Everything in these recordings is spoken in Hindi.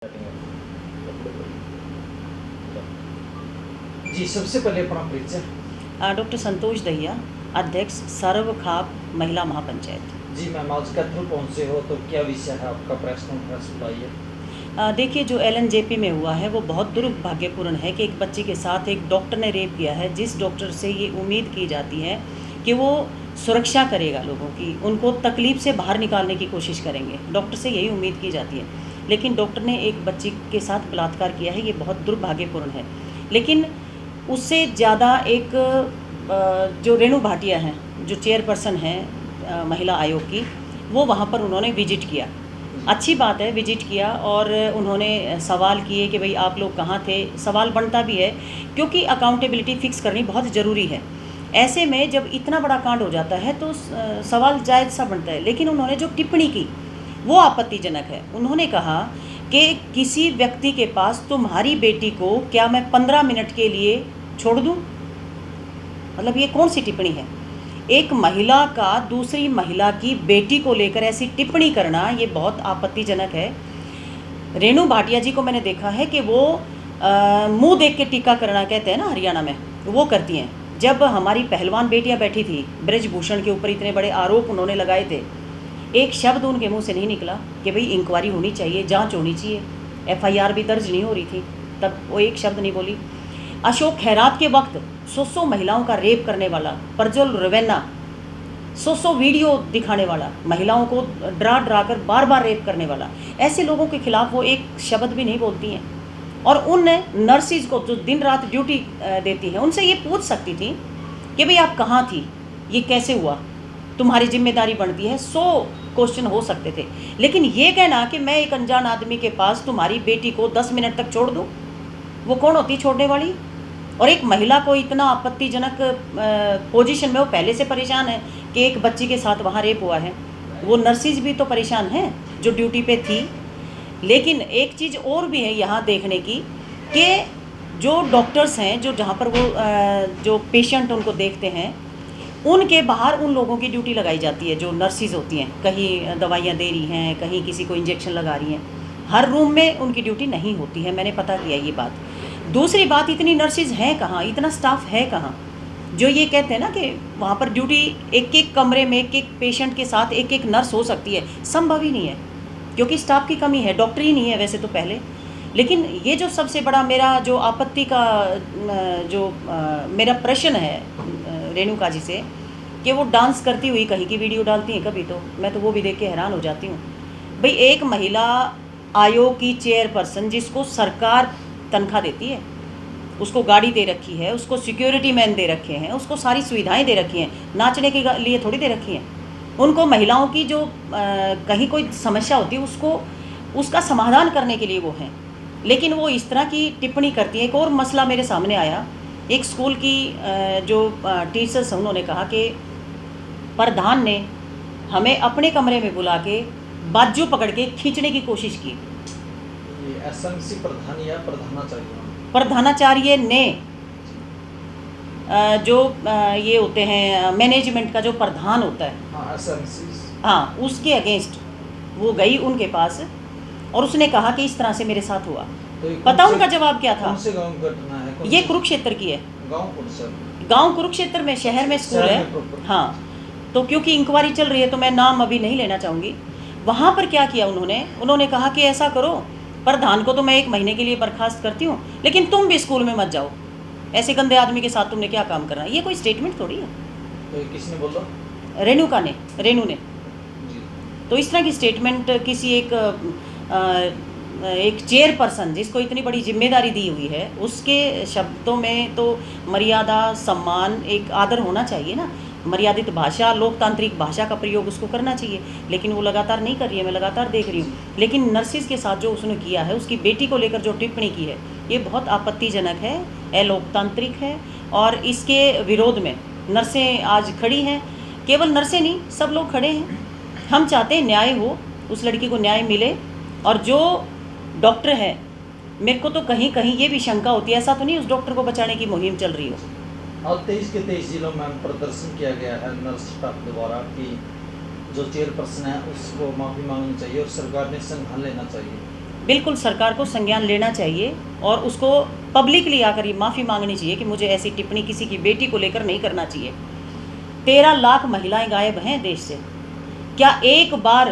जी, सबसे पहले अपना परिचय। डॉक्टर संतोष दहिया, अध्यक्ष सर्व खाप महिला महापंचायत। जी मैम, आज कैथल पहुँचे हो तो क्या विषय है आपका, प्रेस कॉन्फ्रेंस बुलाइए। देखिए, जो एलएनजेपी में हुआ है वो बहुत दुर्भाग्यपूर्ण है कि एक बच्ची के साथ एक डॉक्टर ने रेप किया है, जिस डॉक्टर से ये उम्मीद की जाती है कि वो सुरक्षा करेगा लोगों की, उनको तकलीफ से बाहर निकालने की कोशिश करेंगे, डॉक्टर से यही उम्मीद की जाती है। लेकिन डॉक्टर ने एक बच्ची के साथ बलात्कार किया है, ये बहुत दुर्भाग्यपूर्ण है। लेकिन उससे ज़्यादा एक जो रेणु भाटिया हैं, जो चेयरपर्सन हैं महिला आयोग की, वो वहाँ पर उन्होंने विजिट किया। अच्छी बात है, विजिट किया और उन्होंने सवाल किए कि भाई आप लोग कहाँ थे। सवाल बनता भी है क्योंकि अकाउंटेबिलिटी फ़िक्स करनी बहुत ज़रूरी है। ऐसे में जब इतना बड़ा कांड हो जाता है तो सवाल जायज़ सा बनता है। लेकिन उन्होंने जो टिप्पणी की वो आपत्तिजनक है। उन्होंने कहा कि किसी व्यक्ति के पास तुम्हारी बेटी को क्या मैं 15 मिनट के लिए छोड़ दूँ? मतलब ये कौन सी टिप्पणी है? एक महिला का दूसरी महिला की बेटी को लेकर ऐसी टिप्पणी करना ये बहुत आपत्तिजनक है। रेणु भाटिया जी को मैंने देखा है कि वो मुंह देख के टीका करना कहते हैं ना हरियाणा में, वो करती हैं। जब हमारी पहलवान बेटियां बैठी थी, ब्रजभूषण के ऊपर इतने बड़े आरोप उन्होंने लगाए थे, एक शब्द उनके मुंह से नहीं निकला कि भाई इंक्वायरी होनी चाहिए, जांच होनी चाहिए। एफआईआर भी दर्ज नहीं हो रही थी, तब वो एक शब्द नहीं बोली। अशोक खैरात के वक्त 100 महिलाओं का रेप करने वाला, प्रज्वल रवैना 100 वीडियो दिखाने वाला, महिलाओं को डरा डरा कर बार बार रेप करने वाला, ऐसे लोगों के खिलाफ वो एक शब्द भी नहीं बोलती हैं। और उन नर्सिस को जो दिन रात ड्यूटी देती हैं, उनसे ये पूछ सकती थी कि भाई आप कहाँ थी, ये कैसे हुआ, तुम्हारी जिम्मेदारी बनती है। 100 क्वेश्चन हो सकते थे। लेकिन ये कहना कि मैं एक अनजान आदमी के पास तुम्हारी बेटी को 10 मिनट तक छोड़ दूँ, वो कौन होती छोड़ने वाली? और एक महिला को इतना आपत्तिजनक पोजीशन में, वो पहले से परेशान है कि एक बच्ची के साथ वहाँ रेप हुआ है। वो नर्सिस भी तो परेशान हैं जो ड्यूटी पे थी। लेकिन एक चीज़ और भी है यहाँ देखने की कि जो डॉक्टर्स हैं, जो जहाँ पर वो जो पेशेंट उनको देखते हैं, उनके बाहर उन लोगों की ड्यूटी लगाई जाती है जो नर्सिस होती हैं। कहीं दवाइयाँ दे रही हैं, कहीं किसी को इंजेक्शन लगा रही हैं। हर रूम में उनकी ड्यूटी नहीं होती है, मैंने पता किया ये बात। दूसरी बात, इतनी नर्सिस हैं कहाँ, इतना स्टाफ है कहाँ जो ये कहते हैं ना कि वहाँ पर ड्यूटी एक एक कमरे में एक एक पेशेंट के साथ एक एक नर्स हो सकती है। संभव ही नहीं है क्योंकि स्टाफ की कमी है, डॉक्टर ही नहीं है वैसे तो पहले। लेकिन ये जो सबसे बड़ा मेरा जो आपत्ति का जो मेरा प्रश्न है रेणुका जी से, कि वो डांस करती हुई कहीं की वीडियो डालती हैं कभी, तो मैं तो वो भी देख के हैरान हो जाती हूँ। भाई एक महिला आयोग की चेयरपर्सन, जिसको सरकार तनख्वाह देती है, उसको गाड़ी दे रखी है, उसको सिक्योरिटी मैन दे रखे हैं, उसको सारी सुविधाएं दे रखी हैं, नाचने के लिए थोड़ी दे रखी हैं। उनको महिलाओं की जो कहीं कोई समस्या होती है उसको उसका समाधान करने के लिए वो हैं। लेकिन वो इस तरह की टिप्पणी करती है। एक और मसला मेरे सामने आया, एक स्कूल की जो टीचर्स हैं, उन्होंने कहा कि प्रधान ने हमें अपने कमरे में बुला के बाजू पकड़ के खींचने की कोशिश की। एसएमसी प्रधान या प्रधानाचार्य? प्रधानाचार्य ने जो ये होते हैं मैनेजमेंट का जो प्रधान होता है, हाँ, एसएमसी, हाँ, उसके अगेंस्ट वो गई उनके पास और उसने कहा कि इस तरह से मेरे साथ हुआ। तो पता उनका जवाब क्या था? कौन से गांव की घटना है? ये कुरुक्षेत्र की है। गांव कुरुक्षेत्र में, शहर में स्कूल है। हाँ, तो क्योंकि इंक्वायरी चल रही है तो मैं नाम अभी नहीं लेना चाहूँगी। वहाँ पर क्या किया उन्होंने कहा कि ऐसा करो, प्रधान को तो मैं 1 महीने के लिए बर्खास्त करती हूँ, लेकिन तुम भी स्कूल में मत जाओ, ऐसे गंदे आदमी के साथ तुमने क्या काम करना है। ये कोई स्टेटमेंट थोड़ी है। तो किसने बोला? रेणु ने। तो इस तरह की स्टेटमेंट किसी एक चेयरपर्सन जिसको इतनी बड़ी जिम्मेदारी दी हुई है, उसके शब्दों में तो मर्यादा, सम्मान, एक आदर होना चाहिए ना। मर्यादित भाषा, लोकतांत्रिक भाषा का प्रयोग उसको करना चाहिए। लेकिन वो लगातार नहीं कर रही है, मैं लगातार देख रही हूँ। लेकिन नर्सिस के साथ जो उसने किया है, उसकी बेटी को लेकर जो टिप्पणी की है, ये बहुत आपत्तिजनक है, अलोकतांत्रिक है। और इसके विरोध में नर्सें आज खड़ी हैं। केवल नर्सें नहीं, सब लोग खड़े हैं। हम चाहते हैं न्याय हो, उस लड़की को न्याय मिले। और जो डॉक्टर है, मेरे को तो कहीं कहीं ये भी शंका होती है, ऐसा तो नहीं उस डॉक्टर को बचाने की मुहिम चल रही हो। और 23 के 23 जिलों में प्रदर्शन किया गया है नर्स स्टाफ द्वारा कि जो चेयरपर्सन है उसको माफ़ी मांगनी चाहिए और सरकार ने संज्ञान लेना चाहिए। बिल्कुल सरकार को संज्ञान लेना चाहिए और उसको पब्लिकली आकर ये माफ़ी मांगनी चाहिए कि मुझे ऐसी टिप्पणी किसी की बेटी को लेकर नहीं करना चाहिए। 13 लाख महिलाएं गायब हैं देश से। क्या एक बार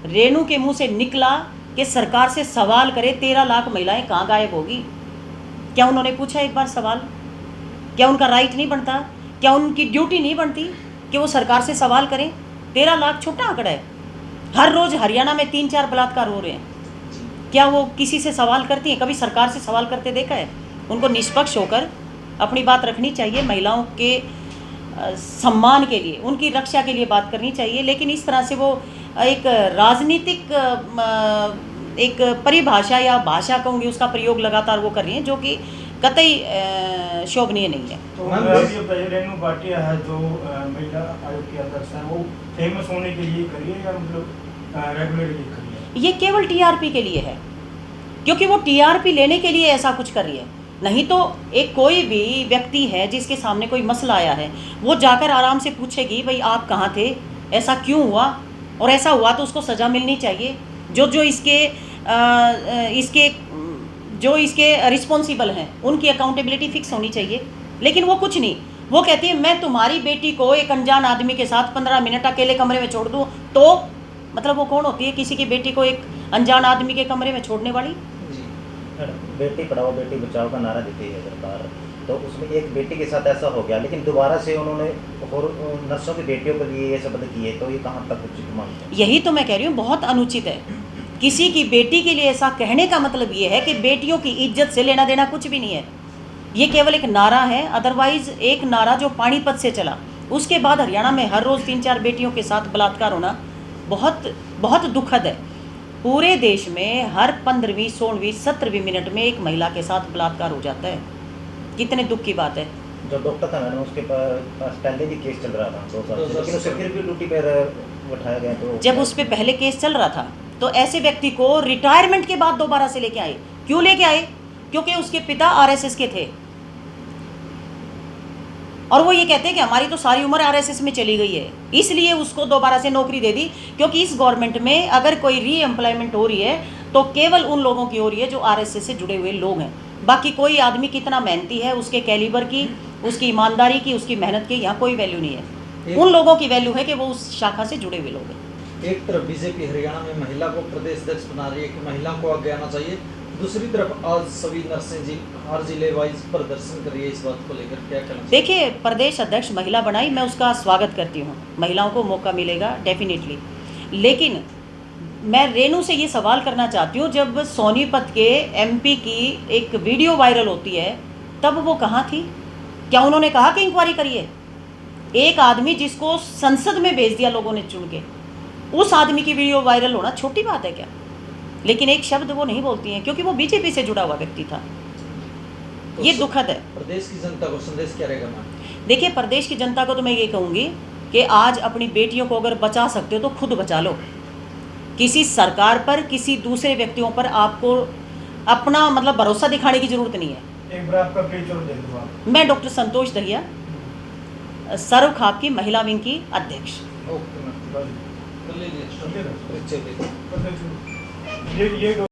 रेणु के मुंह से निकला कि सरकार से सवाल करे 13 लाख महिलाएं कहाँ गायब होगी? क्या उन्होंने पूछा एक बार सवाल? क्या उनका राइट नहीं बनता? क्या उनकी ड्यूटी नहीं बनती कि वो सरकार से सवाल करें? 13 लाख छोटा आंकड़ा है। हर रोज़ हरियाणा में 3-4 बलात्कार हो रहे हैं। क्या वो किसी से सवाल करती हैं? कभी सरकार से सवाल करते देखा है? उनको निष्पक्ष होकर अपनी बात रखनी चाहिए, महिलाओं के सम्मान के लिए, उनकी रक्षा के लिए बात करनी चाहिए। लेकिन इस तरह से वो एक राजनीतिक एक परिभाषा या भाषा कहूँगी उसका प्रयोग लगातार वो कर रही हैं, जो कि कतई शोभनीय नहीं है। तो रेणु भाटिया है जो महिला आयोग की अध्यक्ष है, वो फेमस होने के लिए करी है या मतलब रेगुलरली करी है? ये केवल टीआरपी के लिए है, क्योंकि वो टीआरपी लेने के लिए ऐसा कुछ कर रही है। नहीं तो एक कोई भी व्यक्ति है जिसके सामने कोई मसला आया है, वो जाकर आराम से पूछेगी भाई आप कहाँ थे, ऐसा क्यों हुआ, और ऐसा हुआ तो उसको सज़ा मिलनी चाहिए। जो इसके रिस्पॉन्सिबल हैं उनकी अकाउंटेबिलिटी फिक्स होनी चाहिए। लेकिन वो कुछ नहीं, वो कहती है मैं तुम्हारी बेटी को एक अनजान आदमी के साथ 15 मिनट अकेले कमरे में छोड़ दूँ, तो मतलब वो कौन होती है किसी की बेटी को एक अनजान आदमी के कमरे में छोड़ने वाली? बेटी पढ़ाओ बेटी बचाओ का नारा देती है सरकार, तो उसमें एक बेटी के साथ ऐसा हो गया, लेकिन दोबारा से उन्होंने और नर्सों की बेटियों के लिए ये शब्द किए, तो ये कहाँ तक उचित मानते हैं? यही तो मैं कह रही हूँ, बहुत अनुचित है। किसी की बेटी के लिए ऐसा कहने का मतलब ये है कि बेटियों की इज्जत से लेना देना कुछ भी नहीं है। ये केवल एक नारा है। अदरवाइज एक नारा जो पानीपत से चला, उसके बाद हरियाणा में हर रोज़ 3-4 बेटियों के साथ बलात्कार होना बहुत बहुत दुखद है। पूरे देश में हर 15वीं 16वीं 17वीं मिनट में एक महिला के साथ बलात्कार हो जाता है। कितने दुख की बात है। जो डॉक्टर था मैडम, उसके पास पहले भी केस चल रहा था 2 साल से, लेकिन उसे फिर भी ड्यूटी पर उठाया गया। तो जब उस पर पहले केस चल रहा था तो ऐसे व्यक्ति को रिटायरमेंट के बाद दोबारा से लेके आए। क्यों लेके आए? क्योंकि उसके पिता आरएसएस के थे, और वो ये कहते हैं कि हमारी तो सारी उम्र आरएसएस में चली गई है, इसलिए उसको दोबारा से नौकरी दे दी। क्योंकि इस गवर्नमेंट में अगर कोई री एम्प्लॉयमेंट हो रही है तो केवल उन लोगों की हो रही है जो आरएसएस से जुड़े हुए लोग हैं। बाकी कोई आदमी कितना मेहनती है, उसके कैलिबर की, उसकी ईमानदारी की, उसकी मेहनत की यहाँ कोई वैल्यू नहीं है। उन लोगों की वैल्यू है कि वो उस शाखा से जुड़े हुए लोग हैं। एक तरफ बीजेपी हरियाणा में महिला को प्रदेश अध्यक्ष बना रही है कि महिलाओं को आगे आना चाहिए, दूसरी तरफ आज सभी नर्सें जी हर जिले वाइज प्रदर्शन कर रही है। इस बात को लेकर क्या कहना? देखिए, प्रदेश अध्यक्ष महिला बनाई, मैं उसका स्वागत करती हूँ, महिलाओं को मौका मिलेगा डेफिनेटली। लेकिन मैं रेणु से ये सवाल करना चाहती हूँ, जब सोनीपत के एमपी की एक वीडियो वायरल होती है तब वो कहाँ थी? क्या उन्होंने कहा कि इंक्वायरी करिए? एक आदमी जिसको संसद में भेज दिया लोगों ने चुन के, उस आदमी की वीडियो वायरल होना छोटी बात है क्या? लेकिन एक शब्द वो नहीं बोलती हैं, क्योंकि वो बीजेपी से जुड़ा हुआ व्यक्ति था। तो ये दुखद है। प्रदेश की जनता को संदेश क्या रहेगा मैम? देखिए, प्रदेश की जनता को तो मैं ये कहूँगी कि आज अपनी बेटियों को अगर बचा सकते हो तो खुद बचा लो। किसी सरकार पर, किसी दूसरे व्यक्तियों पर आपको अपना मतलब भरोसा दिखाने की जरूरत नहीं है। एक बार आपका परिचय दे दो आप। मैं डॉक्टर संतोष दहिया, सर्व खाप की महिला विंग की अध्यक्ष। ओके मैम, ले लीजिए। ये